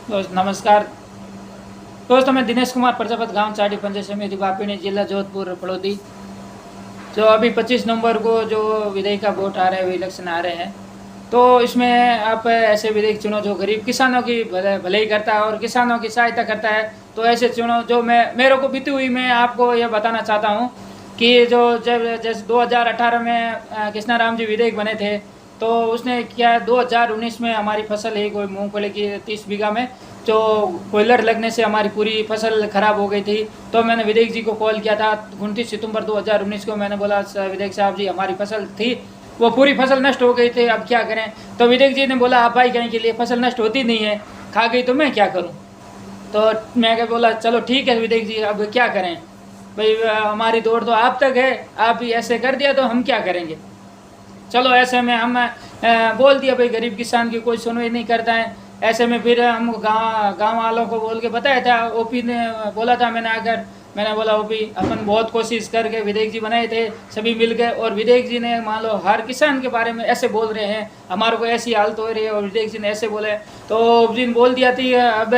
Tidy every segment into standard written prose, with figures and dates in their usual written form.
नमस्कार दोस्तों, मैं दिनेश कुमार प्रजापत, गांव चाड़ी पंचायत समिति बापिनी, जिला जोधपुर पड़ोदी। जो अभी 25 नवंबर को जो विधेयक का वोट आ रहे हैं, इलेक्शन आ रहे हैं, तो इसमें आप ऐसे विधेयक चुनो जो गरीब किसानों की भलाई करता है और किसानों की सहायता करता है। तो ऐसे चुनो जो मैं मेरे को बीती हुई मैं आपको यह बताना चाहता हूँ कि जो जब जैसे 2018 में कृष्णा राम जी विधेयक बने थे, तो उसने क्या 2019 में हमारी फसल है कोई मूंगफली की 30 बीघा में जो कोयलर लगने से हमारी पूरी फसल खराब हो गई थी। तो मैंने विधेयक जी को कॉल किया था 29 सितंबर 2019 को। मैंने बोला विधेयक साहब जी, हमारी फसल थी वो पूरी फसल नष्ट हो गई थी, अब क्या करें। तो विधेयक जी ने बोला आप भाई कहीं के लिए फसल नष्ट होती नहीं है, खा गई तो मैं क्या करूं। तो मैं क्या बोला, चलो ठीक है विधेयक जी, अब क्या करें भाई, हमारी दौड़ तो आप तक है, आप ही ऐसे कर दिया तो हम क्या करेंगे। चलो ऐसे में हम बोल दिया भाई गरीब किसान की कोई सुनवाई नहीं करता है। ऐसे में फिर हम गांव वालों को बोल के बताया था, ओपी ने बोला था, मैंने बोला ओपी अपन बहुत कोशिश करके विधेयक जी बनाए थे सभी मिल गए, और विधेयक जी ने मान लो हर किसान के बारे में ऐसे बोल रहे हैं, हमारे को ऐसी हालत हो रही है और विधेयक जी ने ऐसे बोले। तो ओपी ने बोल दिया थी अब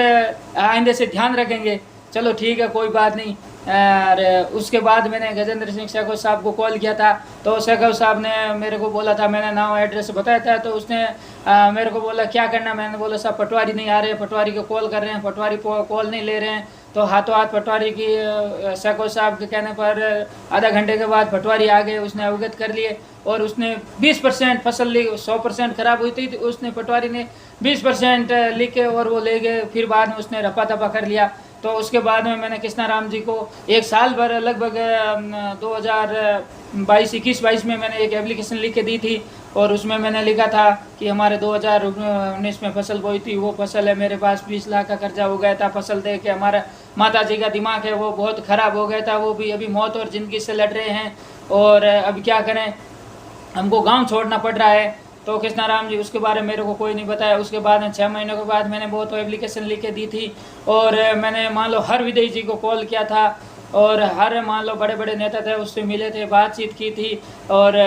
आइंदे से ध्यान रखेंगे। चलो ठीक है, कोई बात नहीं। और उसके बाद मैंने गजेंद्र सिंह शेखव साहब को कॉल किया था, तो शेखव साहब ने मेरे को बोला था, मैंने नाम एड्रेस बताया था, तो उसने मेरे को बोला क्या करना। मैंने बोला साहब पटवारी नहीं आ रहे, पटवारी को कॉल कर रहे हैं, पटवारी कॉल नहीं ले रहे हैं। तो हाथों हाथ पटवारी की शेखव साहब के कहने पर आधा घंटे के बाद पटवारी आ गए, उसने अवगत कर लिए और उसने 20% फसल ली। 100% खराब हुई थी, तो उसने पटवारी ने 20% लिख के और वो ले गए। फिर बाद में उसने रपा तपा कर लिया। तो उसके बाद में मैंने कृष्णा राम जी को एक साल भर लगभग 2021-22 में मैंने एक एप्लीकेशन लिख के दी थी, और उसमें मैंने लिखा था कि हमारे 2019 में फसल बोई थी, वो फसल है, मेरे पास 20 लाख का कर्जा हो गया था फसल दे के। हमारा माता जी का दिमाग है वो बहुत ख़राब हो गया था, वो भी अभी मौत और ज़िंदगी से लड़ रहे हैं, और अब क्या करें, हमको गांव छोड़ना पड़ रहा है। तो कृष्णा राम जी उसके बारे में मेरे को कोई नहीं बताया। उसके बाद में 6 महीनों के बाद मैंने बहुत एप्लीकेशन लिख के दी थी, और मैंने मान लो हर विदेश जी को कॉल किया था, और हर मान लो बड़े बड़े नेता थे उससे मिले थे, बातचीत की थी, और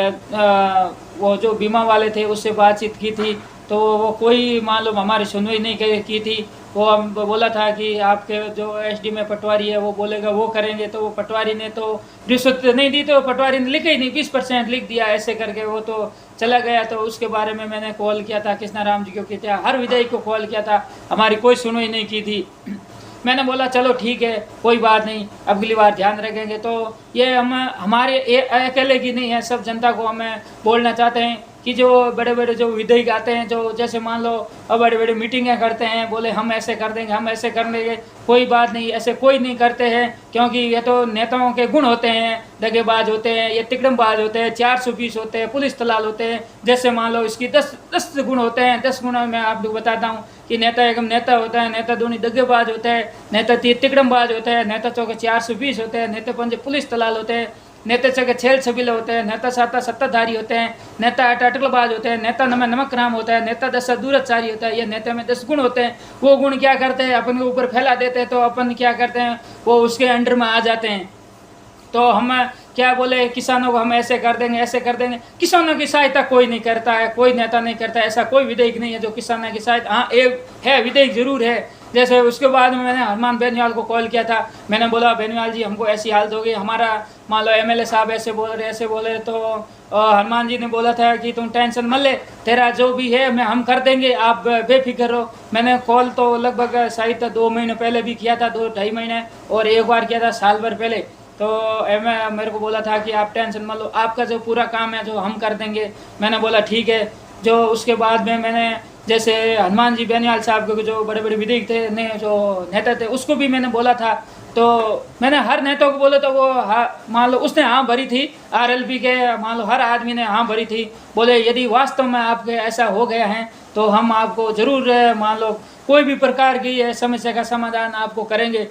वो जो बीमा वाले थे उससे बातचीत की थी। तो वो कोई मान लो हमारी सुनवाई नहीं की थी। वो हम बोला था कि आपके जो एसडी में पटवारी है वो बोलेगा वो करेंगे, तो वो पटवारी ने तो रिश्वत नहीं दी, तो पटवारी ने लिखा ही नहीं, 20% लिख दिया ऐसे करके वो तो चला गया। तो उसके बारे में मैंने कॉल किया था कृष्णा राम जी को, किया हर विधायक को कॉल किया था, हमारी कोई सुनवाई नहीं की थी। मैंने बोला चलो ठीक है, कोई बात नहीं, अगली बार ध्यान रखेंगे। तो ये हम हमारे अकेले की नहीं है, सब जनता को हमें बोलना चाहते हैं कि जो बड़े बड़े जो विधेयक आते हैं, जो जैसे मान लो अब बड़े बड़े मीटिंगें करते हैं, बोले हम ऐसे कर देंगे, हम ऐसे कर देंगे, कोई बात नहीं, ऐसे कोई नहीं करते हैं, क्योंकि ये तो नेताओं के गुण होते हैं, दगेबाज होते हैं, ये तिकड़मबाज होते हैं, 420 होते हैं, पुलिस दलाल होते हैं। जैसे मान लो इसकी 10 गुण होते हैं, 10 गुणों में आपको बताता हूँ कि नेता एकम नेता होता है, नेता दोनों दगेबाज होता है, नेता 3 तिकड़मबाज होता है, नेता चौके 420 होते हैं, नेता 5 पुलिस दलाल होते हैं, नेता छः छेल छबीले होते हैं, नेता 7 सत्ताधारी होते हैं, नेता 8 अटकलबाज होते हैं, नेता 9 नमक राम होता है, नेता 10 दूरचारी होता है। ये नेता में 10 गुण होते हैं। वो गुण क्या करते हैं, अपन के ऊपर फैला देते हैं, तो अपन क्या करते हैं, वो उसके अंडर में आ जाते हैं। तो हम क्या बोले, किसानों को हम ऐसे कर देंगे, ऐसे कर देंगे। किसानों की सहायता कोई नहीं करता है, कोई नेता नहीं करता है। ऐसा कोई विधेयक नहीं है जो किसानों की सहायता, हाँ एक है विधेयक जरूर है। जैसे उसके बाद में मैंने हनुमान बेनीवाल को कॉल किया था, मैंने बोला बेनीवाल जी हमको ऐसी हालत हो गई, हमारा मान लो एमएलए साहब ऐसे बोल रहे, ऐसे बोले। तो हनुमान जी ने बोला था कि तुम टेंशन मत ले, तेरा जो भी है मैं हम कर देंगे, आप बेफिक्र रहो। मैंने कॉल तो लगभग शायद 2 महीने पहले भी किया था, 2-2.5 महीने, और एक बार किया था साल भर पहले। तो मेरे को बोला था कि आप टेंशन मत लो, आपका जो पूरा काम है जो हम कर देंगे। मैंने बोला ठीक है। जो उसके बाद में मैंने जैसे हनुमान जी बेनीवाल साहब के जो बड़े बड़े विधेयक थे ने जो नेता थे उसको भी मैंने बोला था। तो मैंने हर नेता को बोला, तो वो मान लो उसने हाँ भरी थी, आरएलपी के मान लो हर आदमी ने हाँ भरी थी। बोले यदि वास्तव में आपके ऐसा हो गया है तो हम आपको ज़रूर मान लो कोई भी प्रकार की समस्या का समाधान आपको करेंगे।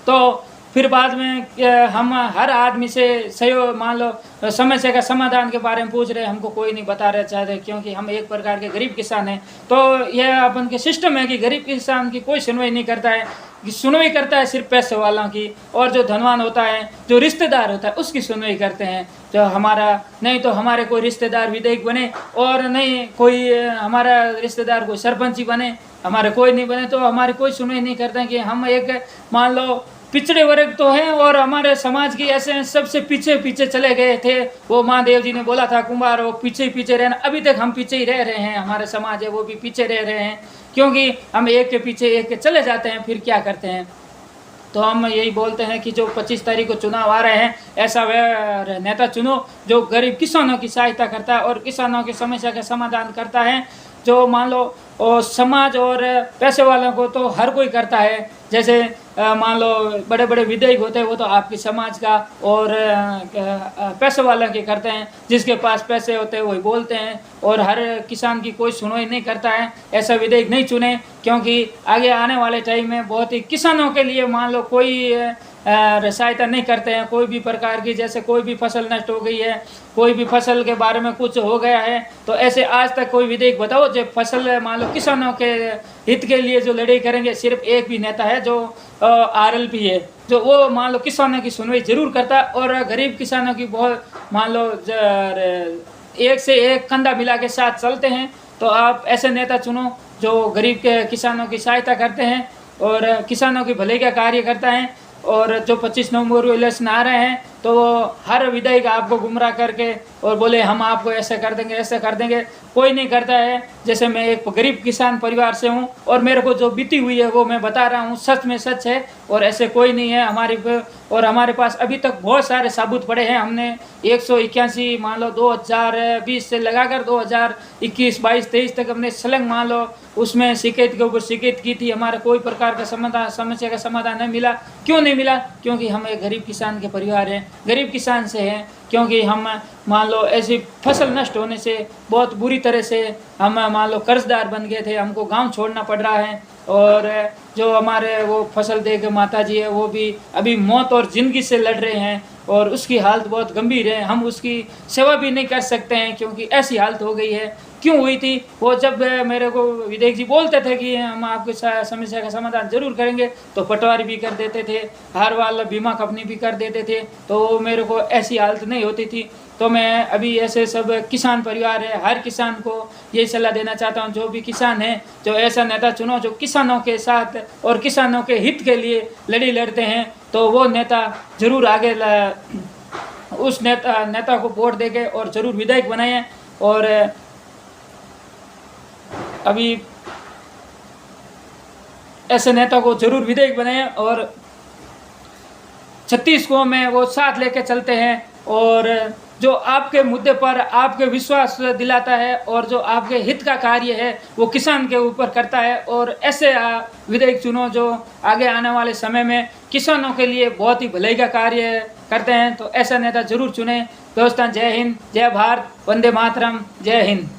तो फिर बाद में हम हर आदमी से सहयोग, मान लो समस्या का समाधान के बारे में पूछ रहे, हमको कोई नहीं बता रहे चाहते, क्योंकि हम एक प्रकार के गरीब किसान हैं। तो यह अपन के सिस्टम है कि गरीब किसान की कोई सुनवाई नहीं करता है, सुनवाई करता है सिर्फ पैसे वालों की, और जो धनवान होता है, जो रिश्तेदार होता है, उसकी सुनवाई करते हैं। जो हमारा नहीं तो हमारे कोई रिश्तेदार विधायक बने, और नहीं कोई हमारा रिश्तेदार कोई सरपंच ही बने, हमारे कोई नहीं बने, तो हमारी कोई सुनवाई नहीं करते कि हम एक मान लो पिछड़े वर्ग तो हैं, और हमारे समाज की ऐसे सबसे पीछे पीछे चले गए थे। वो महादेव जी ने बोला था कुंभार वो पीछे ही पीछे रहना, अभी तक हम पीछे ही रह रहे हैं, हमारे समाज है वो भी पीछे रह रहे हैं, क्योंकि हम एक के पीछे एक के चले जाते हैं, फिर क्या करते हैं। तो हम यही बोलते हैं कि जो 25 तारीख को चुनाव आ रहे हैं, ऐसा वह नेता चुनो जो गरीब किसानों की सहायता करता है और किसानों की समस्या का समाधान करता है। जो मान लो और समाज और पैसे वालों को तो हर कोई करता है, जैसे मान लो बड़े बड़े विधायक होते हैं, वो तो आपकी समाज का और पैसे वालों के करते हैं, जिसके पास पैसे होते हैं वही बोलते हैं, और हर किसान की कोई सुनवाई नहीं करता है। ऐसा विधायक नहीं चुने, क्योंकि आगे आने वाले टाइम में बहुत ही किसानों के लिए मान लो कोई सहायता नहीं करते हैं, कोई भी प्रकार की, जैसे कोई भी फसल नष्ट हो गई है, कोई भी फसल के बारे में कुछ हो गया है, तो ऐसे आज तक कोई विधायक बताओ जो फसल मान लो किसानों के हित के लिए जो लड़ाई करेंगे। सिर्फ एक भी नेता है जो RLP है, जो वो मान लो किसानों की सुनवाई जरूर करता है, और गरीब किसानों की बहुत मान लो एक से एक कंधा मिला के साथ चलते हैं। तो आप ऐसे नेता चुनो जो गरीब के किसानों की सहायता करते हैं और किसानों की भलाई का कार्य करता है। और जो 25 नवंबर को इलेक्शन आ रहे हैं, तो हर विधायक आपको गुमराह करके और बोले हम आपको ऐसे कर देंगे ऐसे कर देंगे, कोई नहीं करता है। जैसे मैं एक गरीब किसान परिवार से हूँ, और मेरे को जो बीती हुई है वो मैं बता रहा हूँ, सच में सच है, और ऐसे कोई नहीं है हमारे पास अभी तक बहुत सारे सबूत पड़े हैं। हमने 181 मान लो 2020 से लगाकर 2021, 22, 23 तक हमने सलंग मान लो उसमें शिकायत के ऊपर शिकायत की थी। हमारा कोई प्रकार का समस्या का समाधान नहीं मिला। क्यों नहीं मिला? क्योंकि हम एक गरीब किसान के परिवार हैं, गरीब किसान से हैं, क्योंकि हम मान लो ऐसी फसल नष्ट होने से बहुत बुरी तरह से हम मान लो कर्जदार बन गए थे, हमको गांव छोड़ना पड़ रहा है। और जो हमारे वो फसल दे के माता जी है, वो भी अभी मौत और ज़िंदगी से लड़ रहे हैं, और उसकी हालत बहुत गंभीर है। हम उसकी सेवा भी नहीं कर सकते हैं, क्योंकि ऐसी हालत हो गई है। क्यों हुई थी? वो जब मेरे को विधायक जी बोलते थे कि हम आपकी समस्या का समाधान जरूर करेंगे, तो पटवारी भी कर देते थे, हर वाला बीमा कंपनी भी कर देते थे, तो मेरे को ऐसी हालत नहीं होती थी। तो मैं अभी ऐसे सब किसान परिवार है, हर किसान को यही सलाह देना चाहता हूँ, जो भी किसान है, जो ऐसा नेता चुनो जो किसानों के साथ और किसानों के हित के लिए लड़ी लड़ते हैं, तो वो नेता जरूर आगे उस नेता को वोट देके और जरूर विधायक बनाए। और अभी ऐसे नेता को जरूर विधायक बनाए, और 36 को में वो साथ लेके चलते हैं, और जो आपके मुद्दे पर आपके विश्वास दिलाता है, और जो आपके हित का कार्य है वो किसान के ऊपर करता है। और ऐसे विधायक चुनो जो आगे आने वाले समय में किसानों के लिए बहुत ही भलाई का कार्य करते हैं। तो ऐसा नेता जरूर चुने। दोस्तों, जय हिंद, जय भारत, वंदे मातरम, जय हिंद।